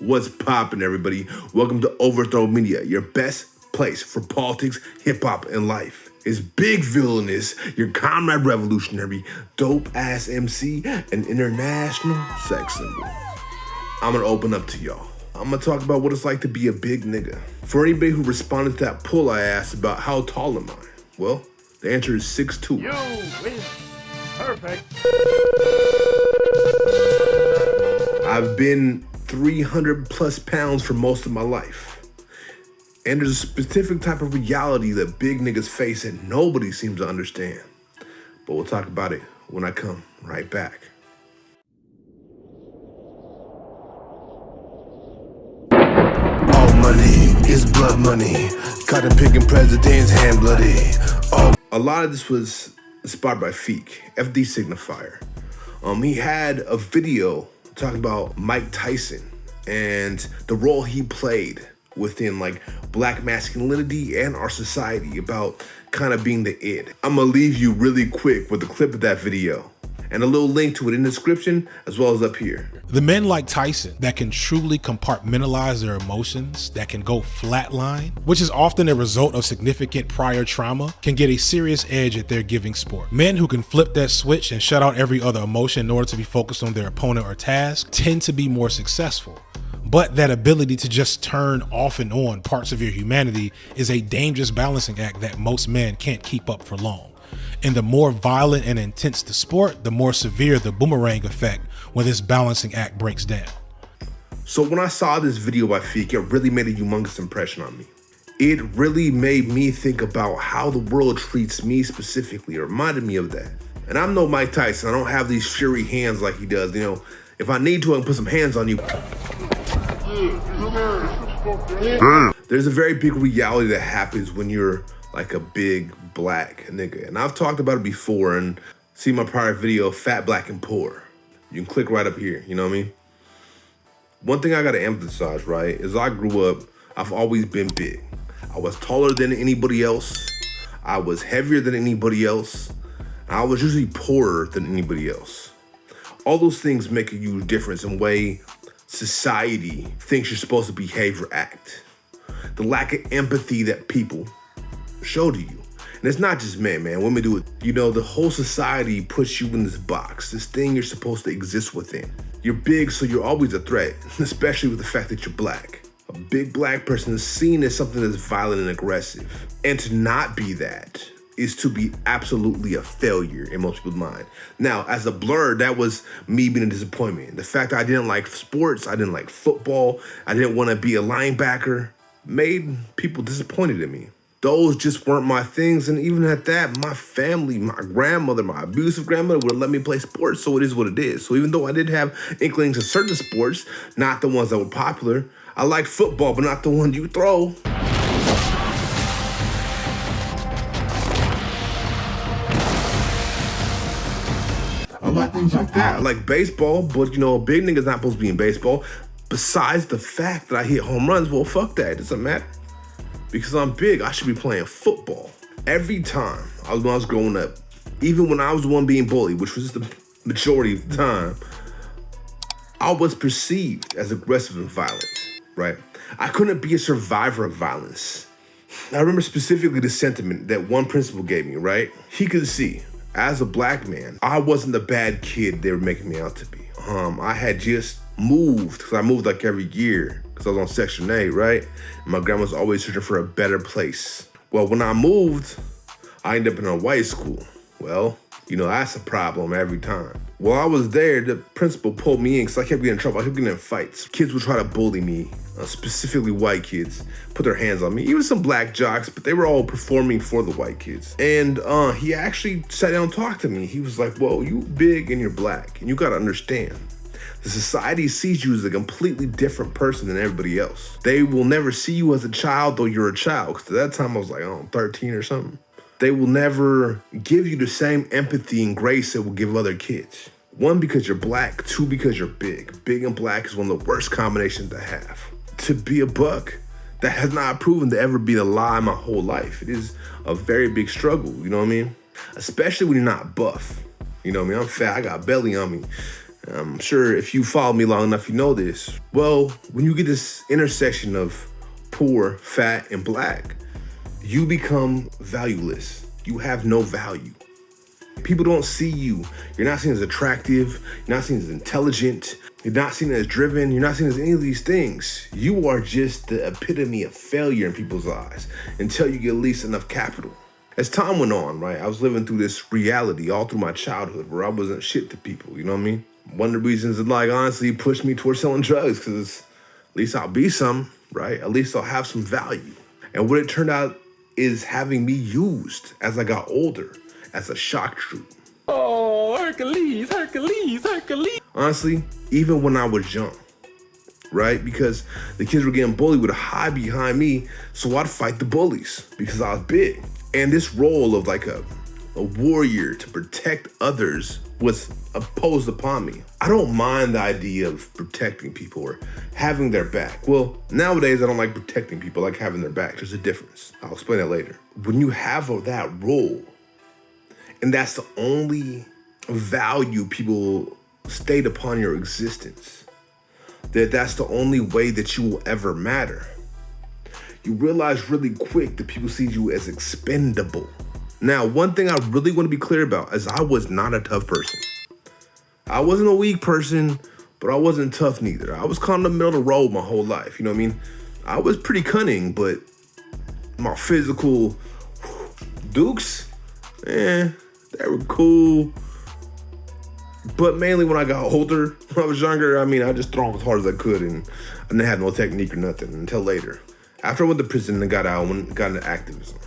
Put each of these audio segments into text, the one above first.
What's poppin', everybody? Welcome to Overthrow Media, your best place for politics, hip-hop, and life. It's Big Villainous, your comrade revolutionary, dope-ass MC, and international sex symbol. I'm gonna open up to y'all. I'm gonna talk about what it's like to be a big nigga. For anybody who responded to that poll I asked about how tall am I, well, the answer is 6'2". You win. Perfect. I've been 300 plus pounds for most of my life. And there's a specific type of reality that big niggas face that nobody seems to understand. But we'll talk about it when I come right back. All money is blood money. Cotton picking president's hand bloody. A lot of this was inspired by Feek, FD Signifier. He had a video talking about Mike Tyson and the role he played within like black masculinity and our society about kind of being the id. I'm gonna leave you really quick with a clip of that video and a little link to it in the description as well as up here. The men like Tyson that can truly compartmentalize their emotions, that can go flatline, which is often a result of significant prior trauma, can get a serious edge at their giving sport. Men who can flip that switch and shut out every other emotion in order to be focused on their opponent or task tend to be more successful. But that ability to just turn off and on parts of your humanity is a dangerous balancing act that most men can't keep up for long. And the more violent and intense the sport, the more severe the boomerang effect when this balancing act breaks down. So when I saw this video by Feek, it really made a humongous impression on me. It really made me think about how the world treats me specifically. It reminded me of that. And I'm no Mike Tyson. I don't have these fury hands like he does. You know, if I need to, I can put some hands on you. There's a very big reality that happens when you're like a big black nigga. And I've talked about it before and see my prior video, Fat, Black, and Poor. You can click right up here, you know what I mean? One thing I gotta emphasize, right, is I grew up, I've always been big. I was taller than anybody else. I was heavier than anybody else. I was usually poorer than anybody else. All those things make a huge difference in the way society thinks you're supposed to behave or act. The lack of empathy that people show to you. And it's not just men, women do it. You know, the whole society puts you in this box, this thing you're supposed to exist within. You're big, so you're always a threat, especially with the fact that you're black. A big black person is seen as something that's violent and aggressive. And to not be that is to be absolutely a failure in most people's mind. Now, as a blur, that was me being a disappointment. The fact that I didn't like sports, I didn't like football, I didn't want to be a linebacker, made people disappointed in me. Those just weren't my things, and even at that, my family, my grandmother, my abusive grandmother would let me play sports, so it is what it is. So even though I did have inklings of certain sports, not the ones that were popular, I liked football, but not the one you throw. I like things like that. I like baseball, but you know, a big nigga's not supposed to be in baseball. Besides the fact that I hit home runs, well, fuck that, it doesn't matter. Because I'm big, I should be playing football. Every time when I was growing up, even when I was the one being bullied, which was the majority of the time, I was perceived as aggressive and violent, right? I couldn't be a survivor of violence. I remember specifically the sentiment that one principal gave me, right? He could see, as a black man, I wasn't the bad kid they were making me out to be. I had just moved, because I moved like every year, because I was on Section 8, right? And my grandma was always searching for a better place. Well, when I moved, I ended up in a white school. Well, you know, that's a problem every time. While I was there, the principal pulled me in because I kept getting in trouble. I kept getting in fights. Kids would try to bully me, specifically white kids, put their hands on me. Even some black jocks, but they were all performing for the white kids. And he actually sat down and talked to me. He was like, well, you big and you're black, and you gotta understand. The society sees you as a completely different person than everybody else. They will never see you as a child, though you're a child. Because at that time I was like, 13 or something. They will never give you the same empathy and grace they will give other kids. One, because you're black. Two, because you're big. Big and black is one of the worst combinations to have. To be a buck, that has not proven to ever be a lie my whole life. It is a very big struggle, you know what I mean? Especially when you're not buff. You know what I mean? I'm fat, I got belly on me. I'm sure if you follow me long enough, you know this. Well, when you get this intersection of poor, fat, and black, you become valueless. You have no value. People don't see you. You're not seen as attractive. You're not seen as intelligent. You're not seen as driven. You're not seen as any of these things. You are just the epitome of failure in people's eyes until you get at least enough capital. As time went on, right, I was living through this reality all through my childhood where I wasn't shit to people, you know what I mean? One of the reasons that, like, honestly pushed me towards selling drugs, because at least I'll be some, right? At least I'll have some value. And what it turned out is having me used as I got older as a shock troop. Oh, Hercules, Hercules, Hercules. Honestly, even when I was young, right? Because the kids were getting bullied, would hide behind me, so I'd fight the bullies because I was big. And this role of like a warrior to protect others was imposed upon me. I don't mind the idea of protecting people or having their back. Well, nowadays I don't like protecting people, I like having their back. There's a difference. I'll explain that later. When you have that role, and that's the only value people state upon your existence, that's the only way that you will ever matter, you realize really quick that people see you as expendable. Now, one thing I really want to be clear about is I was not a tough person. I wasn't a weak person, but I wasn't tough neither. I was kind of in the middle of the road my whole life, you know what I mean? I was pretty cunning, but my physical dukes, they were cool. But mainly when I got older, when I was younger, I just threw them as hard as I could, and I didn't have no technique or nothing until later. After I went to prison and got out and got into activism,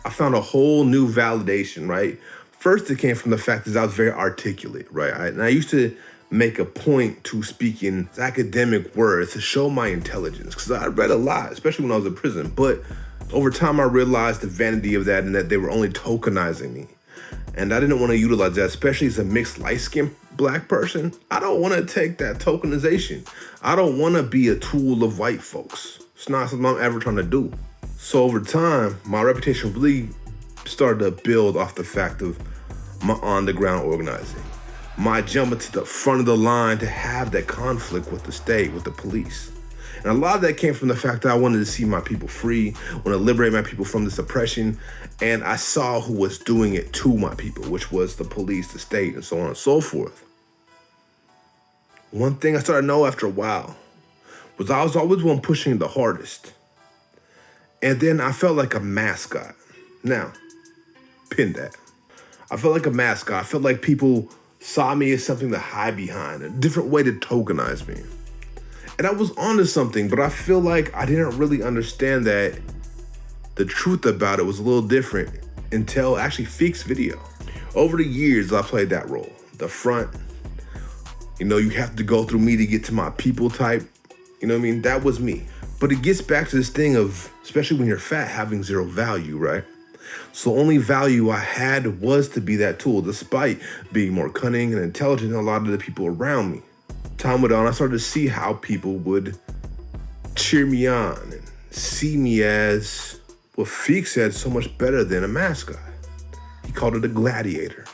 I found a whole new validation, right? First, it came from the fact that I was very articulate, right? And I used to make a point to speak in academic words to show my intelligence, because I read a lot, especially when I was in prison. But over time, I realized the vanity of that and that they were only tokenizing me. And I didn't want to utilize that, especially as a mixed light-skinned black person. I don't want to take that tokenization. I don't want to be a tool of white folks. It's not something I'm ever trying to do. So over time, my reputation really started to build off the fact of my on-the-ground organizing, my jumping to the front of the line to have that conflict with the state, with the police. And a lot of that came from the fact that I wanted to see my people free, want to liberate my people from this oppression. And I saw who was doing it to my people, which was the police, the state, and so on and so forth. One thing I started to know after a while was I was always one pushing the hardest. And then I felt like a mascot. Now, pin that. I felt like a mascot. I felt like people saw me as something to hide behind, a different way to tokenize me. And I was onto something, but I feel like I didn't really understand that the truth about it was a little different until actually Feek's video. Over the years, I played that role. The front, you have to go through me to get to my people type. You know what I mean? That was me. But it gets back to this thing of, especially when you're fat, having zero value, right? So the only value I had was to be that tool, despite being more cunning and intelligent than a lot of the people around me. Time went on, I started to see how people would cheer me on and see me as what Feek said, so much better than a mascot. He called it a gladiator.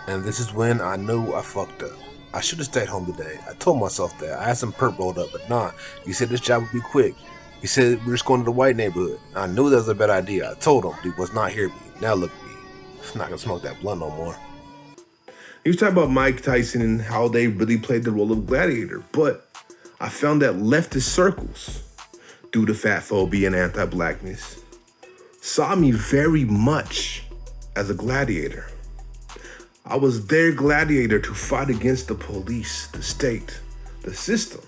And this is when I knew I fucked up. I should have stayed home today. I told myself that. I had some perp rolled up, but nah. You said this job would be quick. You said we were just going to the white neighborhood. I knew that was a bad idea. I told him, dude was not hear me. Now look at me. I'm not gonna smoke that blunt no more. He was talking about Mike Tyson and how they really played the role of gladiator, but I found that leftist circles, due to fat phobia and anti-blackness, saw me very much as a gladiator. I was their gladiator to fight against the police, the state, the system.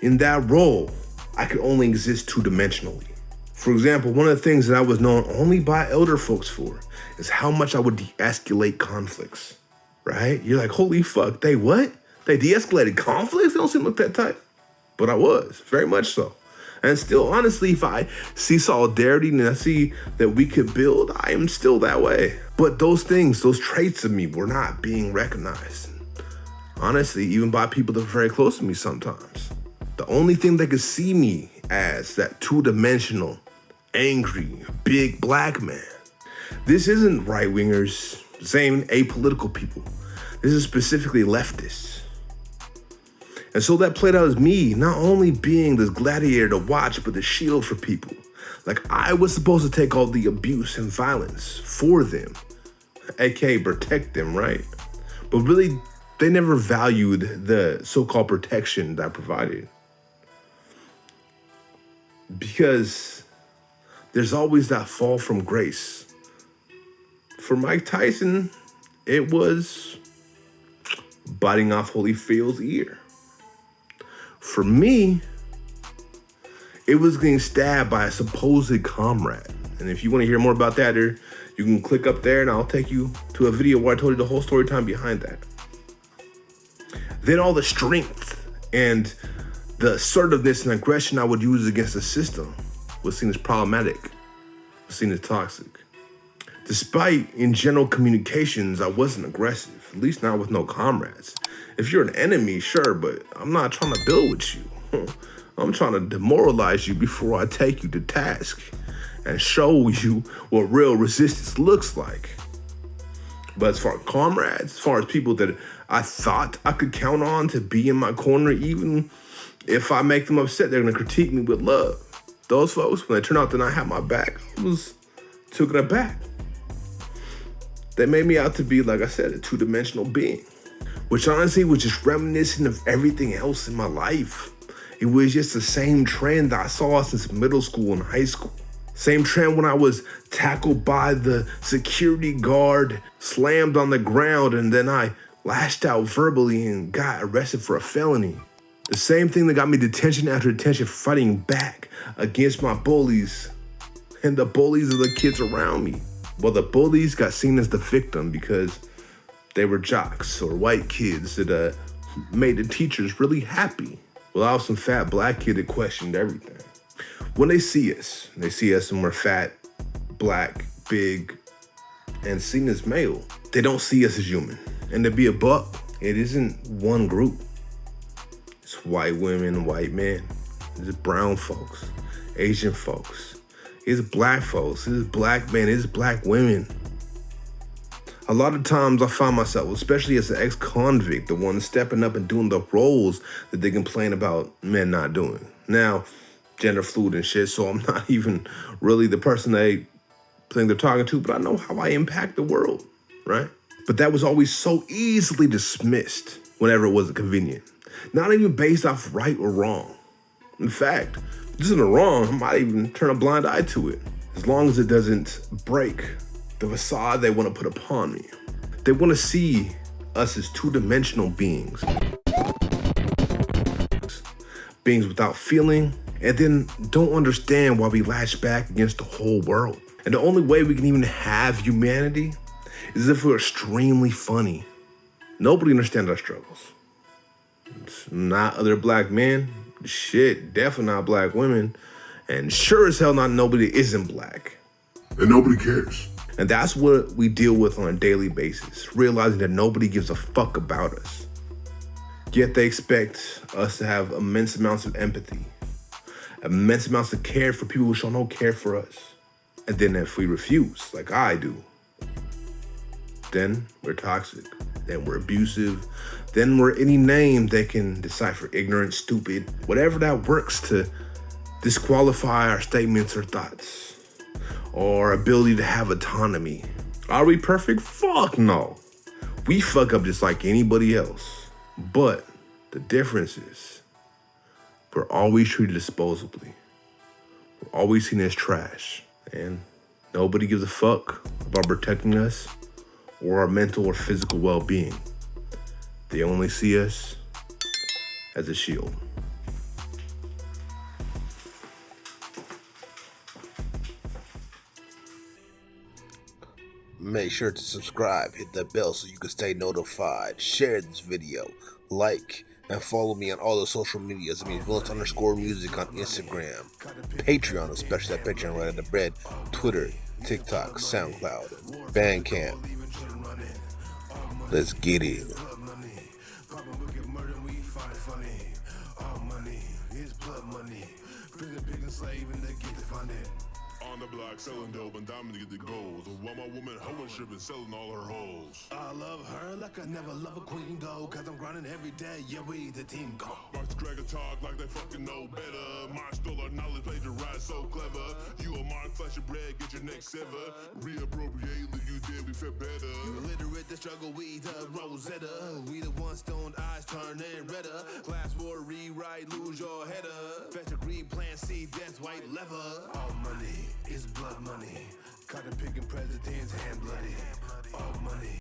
In that role, I could only exist two-dimensionally. For example, one of the things that I was known only by elder folks for is how much I would de-escalate conflicts, right? You're like, holy fuck, they what? They de-escalated conflicts? They don't seem like that type. But I was, very much so. And still, honestly, if I see solidarity and I see that we could build, I am still that way. But those things, those traits of me were not being recognized. Honestly, even by people that were very close to me sometimes. The only thing they could see me as that two-dimensional, angry, big black man. This isn't right-wingers, same apolitical people. This is specifically leftists. And so that played out as me not only being this gladiator to watch, but the shield for people. Like I was supposed to take all the abuse and violence for them, aka protect them, right? But really, they never valued the so-called protection that I provided. Because there's always that fall from grace. For Mike Tyson, it was biting off Holyfield's ear. For me, it was getting stabbed by a supposed comrade. And if you want to hear more about that, you can click up there and I'll take you to a video where I told you the whole story time behind that. Then all the strength and the assertiveness and aggression I would use against the system was seen as problematic, was seen as toxic. Despite in general communications, I wasn't aggressive, at least not with no comrades. If you're an enemy, sure, but I'm not trying to build with you. I'm trying to demoralize you before I take you to task and show you what real resistance looks like. But as far as comrades, as far as people that I thought I could count on to be in my corner, even if I make them upset, they're gonna critique me with love. Those folks, when they turn out to not have my back, I was taken aback. They made me out to be, like I said, a two-dimensional being, which honestly was just reminiscent of everything else in my life. It was just the same trend that I saw since middle school and high school. Same trend when I was tackled by the security guard, slammed on the ground, and then I lashed out verbally and got arrested for a felony. The same thing that got me detention after detention for fighting back against my bullies and the bullies of the kids around me. Well, the bullies got seen as the victim because they were jocks or white kids that made the teachers really happy. Well, I was some fat black kid that questioned everything. When they see us and we're fat, black, big, and seen as male, they don't see us as human. And to be a buck, it isn't one group. It's white women, white men. It's brown folks, Asian folks. It's black folks, it's black men, it's black women. A lot of times I find myself, especially as an ex-convict, the one stepping up and doing the roles that they complain about men not doing. Now, gender fluid and shit, so I'm not even really the person they think they're talking to, but I know how I impact the world, right? But that was always so easily dismissed whenever it wasn't convenient. Not even based off right or wrong. In fact, if this isn't wrong, I might even turn a blind eye to it, as long as it doesn't break the facade they want to put upon me. They want to see us as two-dimensional beings. Beings without feeling, and then don't understand why we lash back against the whole world. And the only way we can even have humanity is if we're extremely funny. Nobody understands our struggles. It's not other black men, shit, definitely not black women, and sure as hell not nobody that isn't black. And nobody cares. And that's what we deal with on a daily basis, realizing that nobody gives a fuck about us. Yet they expect us to have immense amounts of empathy, immense amounts of care for people who show no care for us. And then if we refuse, like I do, then we're toxic, then we're abusive, then we're any name they can decipher, ignorant, stupid, whatever that works to disqualify our statements or thoughts, or ability to have autonomy. Are we perfect? Fuck no. We fuck up just like anybody else. But the difference is we're always treated disposably. We're always seen as trash. And nobody gives a fuck about protecting us or our mental or physical well-being. They only see us as a shield. Make sure to subscribe, hit that bell so you can stay notified. Share this video, like, and follow me on all the social medias. I mean, Villains_music on Instagram, Patreon, especially that Patreon right at the bread, Twitter, TikTok, SoundCloud, Bandcamp. Let's get it. on the block, selling dope and diamond to get the goals. While my woman hoeing, stripping, selling all her hoes. I love her like I never love a queen though, cause I'm grinding every day, yeah we the team go. Marks crack and talk like they fucking know better. Mine stole our knowledge, plagiarized so clever. You a mark, flash your bread, get your neck severed. Reappropriate, leave you dead, we feel better. You illiterate, the struggle, we the Rosetta. We the one stoned eyes turning redder. Class war rewrite, lose your header. Fetch a green plan, see death, white lever. All money is blood money. Cotton picking presidents, hand bloody. All money.